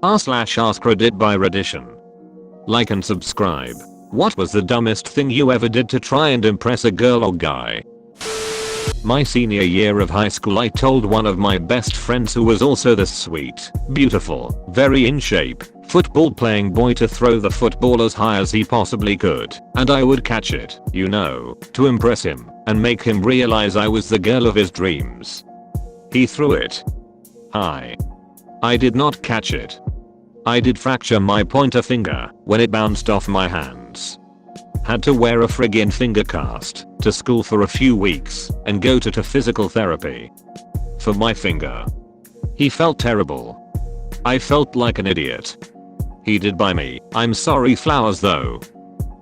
r/AskReddit by Reddition. Like and subscribe. What was the dumbest thing you ever did to try and impress a girl or guy? My senior year of high school, I told one of my best friends, who was also the sweet, beautiful, very in shape, football playing boy, to throw the football as high as he possibly could, and I would catch it, to impress him and make him realize I was the girl of his dreams. He threw it high. I did not catch it. I did fracture my pointer finger when it bounced off my hands. Had to wear a friggin' finger cast to school for a few weeks and go to physical therapy for my finger. He felt terrible. I felt like an idiot. He did buy me "I'm sorry" flowers though.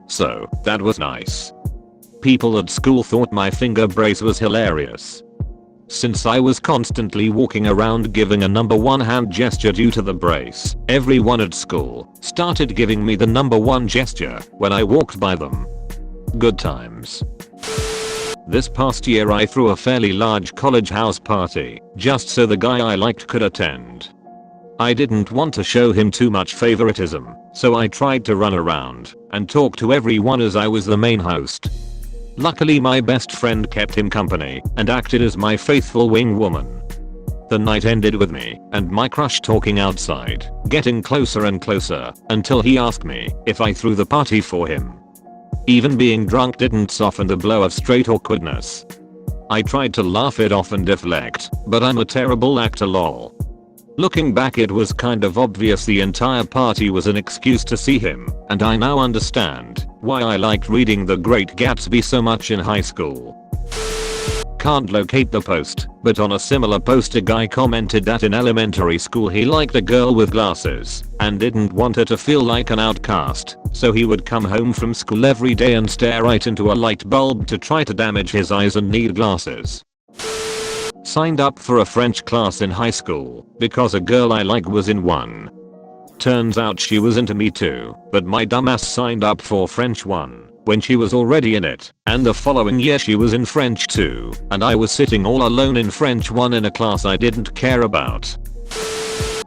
So that was nice. People at school thought my finger brace was hilarious. Since I was constantly walking around giving a number one hand gesture due to the brace, everyone at school started giving me the number one gesture when I walked by them. Good times. This past year I threw a fairly large college house party just so the guy I liked could attend. I didn't want to show him too much favoritism, so I tried to run around and talk to everyone as I was the main host. Luckily my best friend kept him company and acted as my faithful wing woman. The night ended with me and my crush talking outside, getting closer and closer until he asked me if I threw the party for him. Even being drunk didn't soften the blow of straight awkwardness. I tried to laugh it off and deflect, but I'm a terrible actor, lol. Looking back, it was kind of obvious the entire party was an excuse to see him, and I now understand why I liked reading The Great Gatsby so much in high school. Can't locate the post, but on a similar post a guy commented that in elementary school he liked a girl with glasses and didn't want her to feel like an outcast, so he would come home from school every day and stare right into a light bulb to try to damage his eyes and need glasses. Signed up for a French class in high school because a girl I like was in one. Turns out she was into me too, but my dumbass signed up for French 1 when she was already in it, and the following year she was in French 2, and I was sitting all alone in French 1 in a class I didn't care about.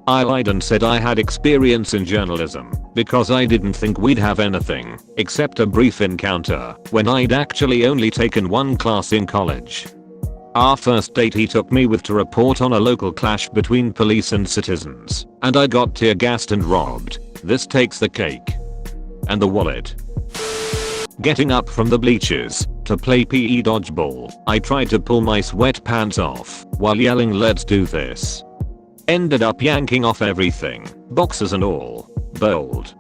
I lied and said I had experience in journalism because I didn't think we'd have anything except a brief encounter when I'd actually only taken one class in college. Our first date he took me with to report on a local clash between police and citizens, and I got tear gassed and robbed. This takes the cake. And the wallet. Getting up from the bleachers to play PE dodgeball, I tried to pull my sweatpants off while yelling "Let's do this." Ended up yanking off everything, boxers and all. Bold.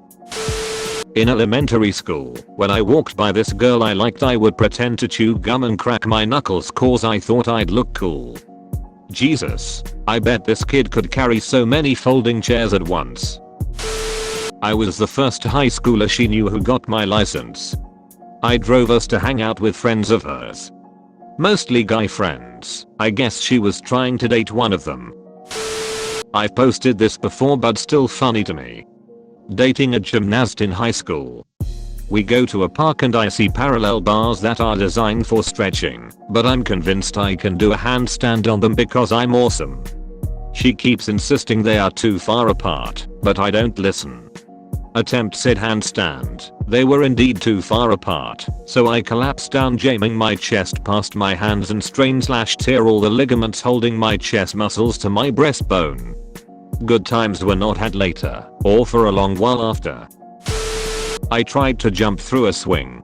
In elementary school, when I walked by this girl I liked, I would pretend to chew gum and crack my knuckles cause I thought I'd look cool. Jesus, I bet this kid could carry so many folding chairs at once. I was the first high schooler she knew who got my license. I drove us to hang out with friends of hers. Mostly guy friends. I guess she was trying to date one of them. I've posted this before but still funny to me. Dating a gymnast in high school. We go to a park and I see parallel bars that are designed for stretching, but I'm convinced I can do a handstand on them because I'm awesome. She keeps insisting they are too far apart, but I don't listen. Attempt said handstand. They were indeed too far apart, so I collapsed down, jamming my chest past my hands and strain/tear all the ligaments holding my chest muscles to my breastbone. Good times were not had later, or for a long while after. I tried to jump through a swing.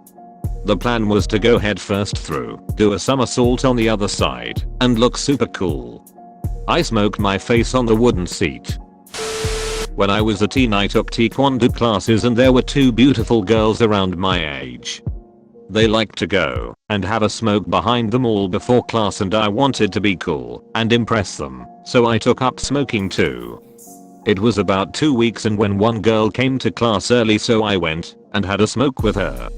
The plan was to go head first through, do a somersault on the other side, and look super cool. I smoked my face on the wooden seat. When I was a teen I took taekwondo classes and there were two beautiful girls around my age. They liked to go and have a smoke behind them all before class, and I wanted to be cool and impress them, so I took up smoking too. It was about 2 weeks and when one girl came to class early, so I went and had a smoke with her.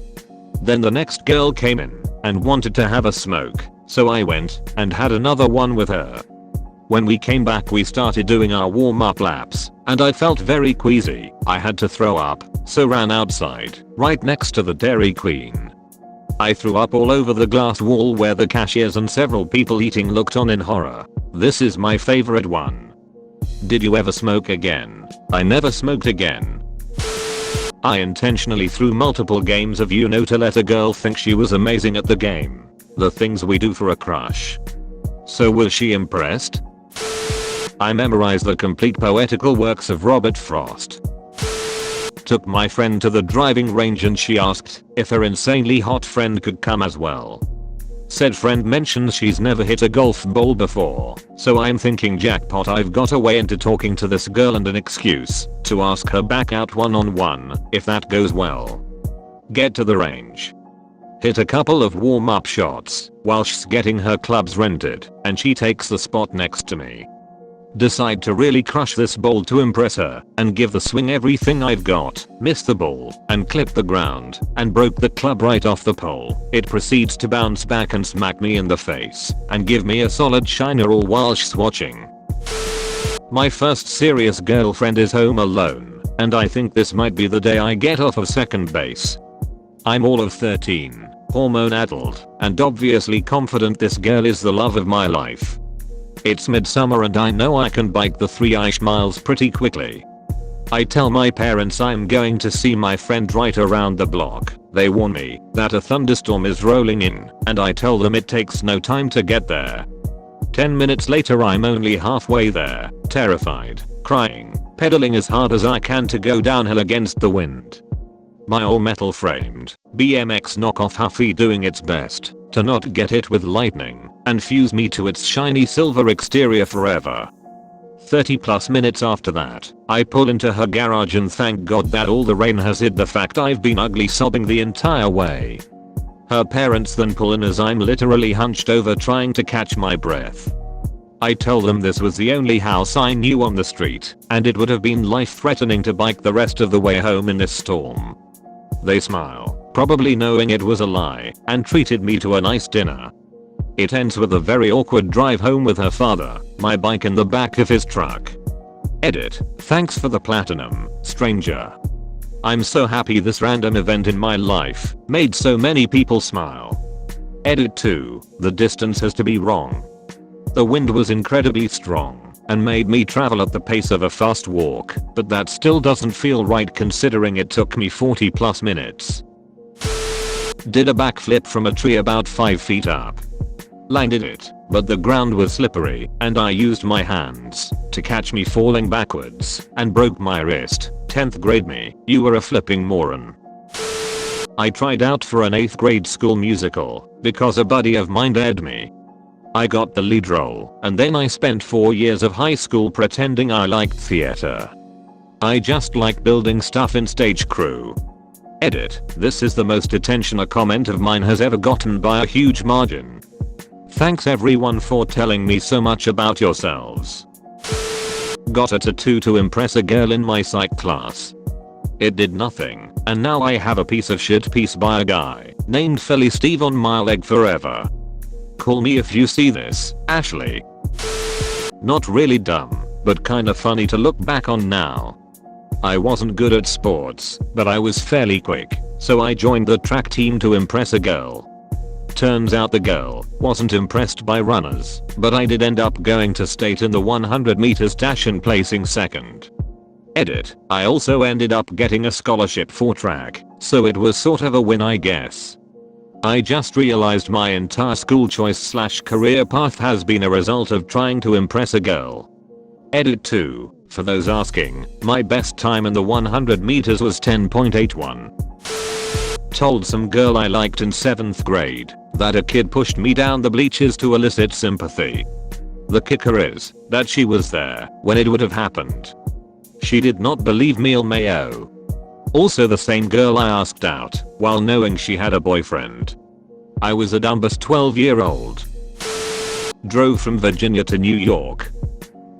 Then the next girl came in and wanted to have a smoke, so I went and had another one with her. When we came back we started doing our warm-up laps, and I felt very queasy. I had to throw up, so ran outside, right next to the Dairy Queen. I threw up all over the glass wall where the cashiers and several people eating looked on in horror. This is my favorite one. Did you ever smoke again? I never smoked again. I intentionally threw multiple games of Uno to let a girl think she was amazing at the game. The things we do for a crush. So was she impressed? I memorized the complete poetical works of Robert Frost. Took my friend to the driving range and she asked if her insanely hot friend could come as well. Said friend mentions she's never hit a golf ball before, so I'm thinking jackpot, I've got a way into talking to this girl and an excuse to ask her back out one-on-one if that goes well. Get to the range. Hit a couple of warm-up shots while she's getting her clubs rented and she takes the spot next to me. Decide to really crush this ball to impress her and give the swing everything I've got, miss the ball and clip the ground and broke the club right off the pole. It proceeds to bounce back and smack me in the face and give me a solid shiner all while she's watching. My first serious girlfriend is home alone and I think this might be the day I get off of second base. I'm all of 13, hormone addled, and obviously confident this girl is the love of my life. It's midsummer and I know I can bike the 3-ish miles pretty quickly. I tell my parents I'm going to see my friend right around the block. They warn me that a thunderstorm is rolling in and I tell them it takes no time to get there. 10 minutes later I'm only halfway there, terrified, crying, pedaling as hard as I can to go downhill against the wind. My all metal framed BMX knockoff Huffy doing its best to not get hit with lightning and fuse me to its shiny silver exterior forever. 30+ minutes after that, I pull into her garage and thank God that all the rain has hid the fact I've been ugly sobbing the entire way. Her parents then pull in as I'm literally hunched over trying to catch my breath. I tell them this was the only house I knew on the street and it would have been life-threatening to bike the rest of the way home in this storm. They smile, probably knowing it was a lie, and treated me to a nice dinner. It ends with a very awkward drive home with her father, my bike in the back of his truck. Edit. Thanks for the platinum, stranger. I'm so happy this random event in my life made so many people smile. Edit 2. The distance has to be wrong. The wind was incredibly strong and made me travel at the pace of a fast walk, but that still doesn't feel right considering it took me 40+ minutes. Did a backflip from a tree about 5 feet up. Landed it, but the ground was slippery and I used my hands to catch me falling backwards and broke my wrist. 10th grade me, you were a flipping moron. I tried out for an 8th grade school musical because a buddy of mine dared me. I got the lead role and then I spent 4 years of high school pretending I liked theater. I just like building stuff in stage crew. Edit. This is the most attention a comment of mine has ever gotten by a huge margin. Thanks everyone for telling me so much about yourselves. Got a tattoo to impress a girl in my psych class. It did nothing and now I have a piece of shit piece by a guy named Philly Steve on my leg forever. Call me if you see this, Ashley. Not really dumb, but kinda funny to look back on now. I wasn't good at sports, but I was fairly quick, so I joined the track team to impress a girl. Turns out the girl wasn't impressed by runners, but I did end up going to state in the 100 meters dash and placing second. Edit. I also ended up getting a scholarship for track, so it was sort of a win I guess. I just realized my entire school choice / career path has been a result of trying to impress a girl. Edit 2. For those asking, my best time in the 100 meters was 10.81. Told some girl I liked in 7th grade that a kid pushed me down the bleachers to elicit sympathy. The kicker is that she was there when it would have happened. She did not believe me LMAO. Also the same girl I asked out while knowing she had a boyfriend. I was a dumbest 12-year-old. Drove from Virginia to New York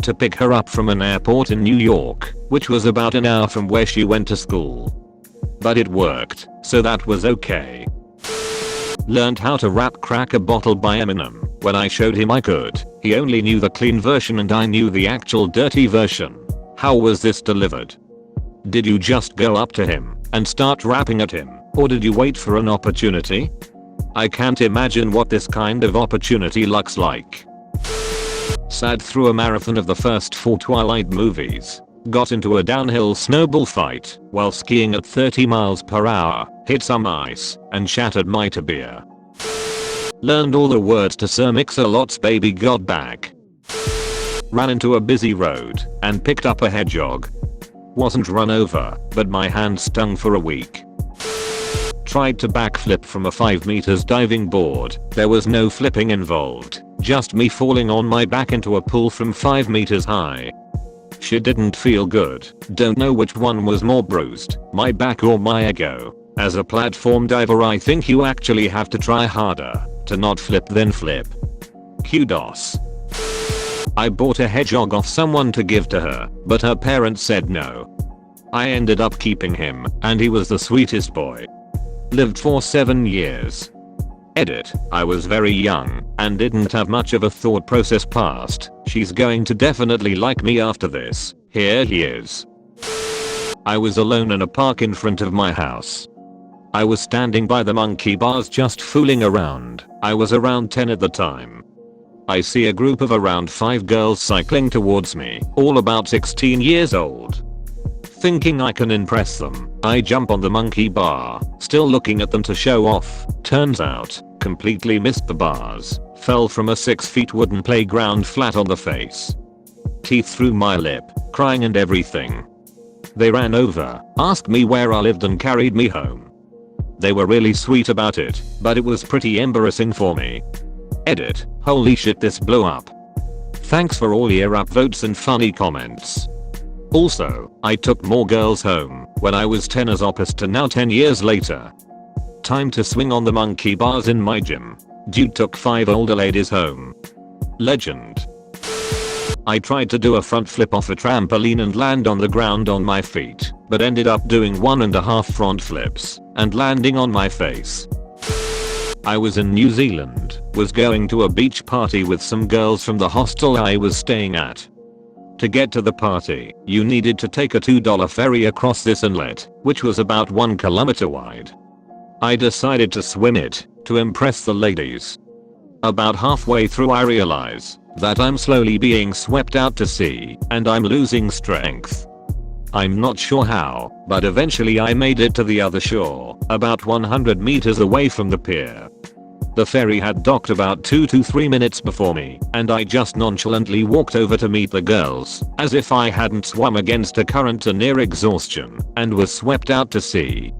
to pick her up from an airport in New York, which was about an hour from where she went to school. But it worked, so that was okay. Learned how to rap Crack a Bottle by Eminem when I showed him I could. He only knew the clean version and I knew the actual dirty version. How was this delivered? Did you just go up to him and start rapping at him, or did you wait for an opportunity? I can't imagine what this kind of opportunity looks like. Sat through a marathon of the first 4 Twilight movies. Got into a downhill snowball fight while skiing at 30 miles per hour, hit some ice, and shattered my tibia. Learned all the words to Sir Mix-a-Lot's Baby Got Back. Ran into a busy road and picked up a hedgehog. Wasn't run over, but my hand stung for a week. Tried to backflip from a 5 meters diving board. There was no flipping involved, just me falling on my back into a pool from 5 meters high. Shit didn't feel good. Don't know which one was more bruised, my back or my ego. As a platform diver, I think you actually have to try harder to not flip then flip. Kudos. I bought a hedgehog off someone to give to her, but her parents said no. I ended up keeping him, and he was the sweetest boy. Lived for 7 years. Edit. I was very young and didn't have much of a thought process past. She's going to definitely like me after this. Here he is. I was alone in a park in front of my house. I was standing by the monkey bars just fooling around. I was around 10 at the time. I see a group of around 5 girls cycling towards me, all about 16 years old. Thinking I can impress them, I jump on the monkey bar, still looking at them to show off. Turns out, completely missed the bars, fell from a 6 feet wooden playground flat on the face. Teeth through my lip, crying and everything. They ran over, asked me where I lived and carried me home. They were really sweet about it, but it was pretty embarrassing for me. Edit. Holy shit, this blew up. Thanks for all your upvotes and funny comments. Also, I took more girls home when I was 10 as opposed to now 10 years later. Time to swing on the monkey bars in my gym. Dude took 5 older ladies home. Legend. I tried to do a front flip off a trampoline and land on the ground on my feet, but ended up doing 1.5 front flips and landing on my face. I was in New Zealand, was going to a beach party with some girls from the hostel I was staying at. To get to the party, you needed to take a $2 ferry across this inlet, which was about 1 kilometer wide. I decided to swim it to impress the ladies. About halfway through I realize that I'm slowly being swept out to sea and I'm losing strength. I'm not sure how, but eventually I made it to the other shore, about 100 meters away from the pier. The ferry had docked about 2 to 3 minutes before me, and I just nonchalantly walked over to meet the girls, as if I hadn't swum against a current to near exhaustion, and was swept out to sea.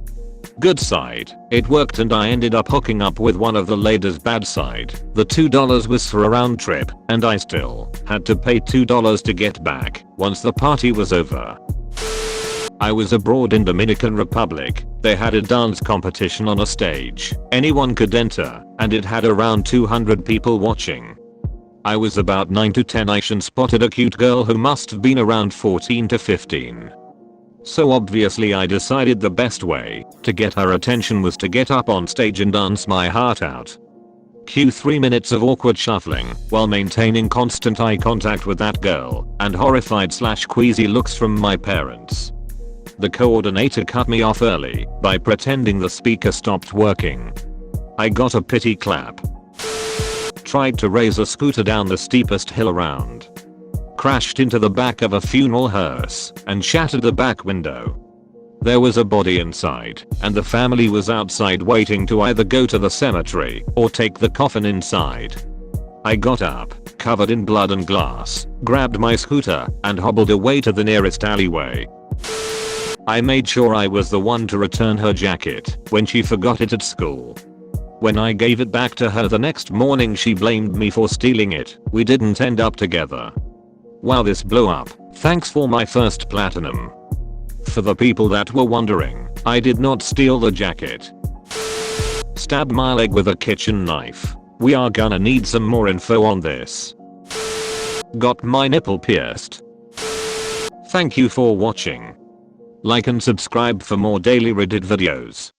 Good side, it worked and I ended up hooking up with one of the ladies. Bad side, the $2 was for a round trip, and I still had to pay $2 to get back once the party was over. I was abroad in Dominican Republic. They had a dance competition on a stage. Anyone could enter, and it had around 200 people watching. I was about 9 to 10 ish and spotted a cute girl who must have been around 14 to 15. So obviously I decided the best way to get her attention was to get up on stage and dance my heart out. Cue 3 minutes of awkward shuffling while maintaining constant eye contact with that girl and horrified/queasy looks from my parents. The coordinator cut me off early by pretending the speaker stopped working. I got a pity clap. Tried to raise a scooter down the steepest hill around. Crashed into the back of a funeral hearse and shattered the back window. There was a body inside, and the family was outside waiting to either go to the cemetery or take the coffin inside. I got up, covered in blood and glass, grabbed my scooter, and hobbled away to the nearest alleyway. I made sure I was the one to return her jacket when she forgot it at school. When I gave it back to her the next morning, she blamed me for stealing it. We didn't end up together. Wow, this blew up. Thanks for my first platinum. For the people that were wondering, I did not steal the jacket. Stabbed my leg with a kitchen knife. We are gonna need some more info on this. Got my nipple pierced. Thank you for watching. Like and subscribe for more daily Reddit videos.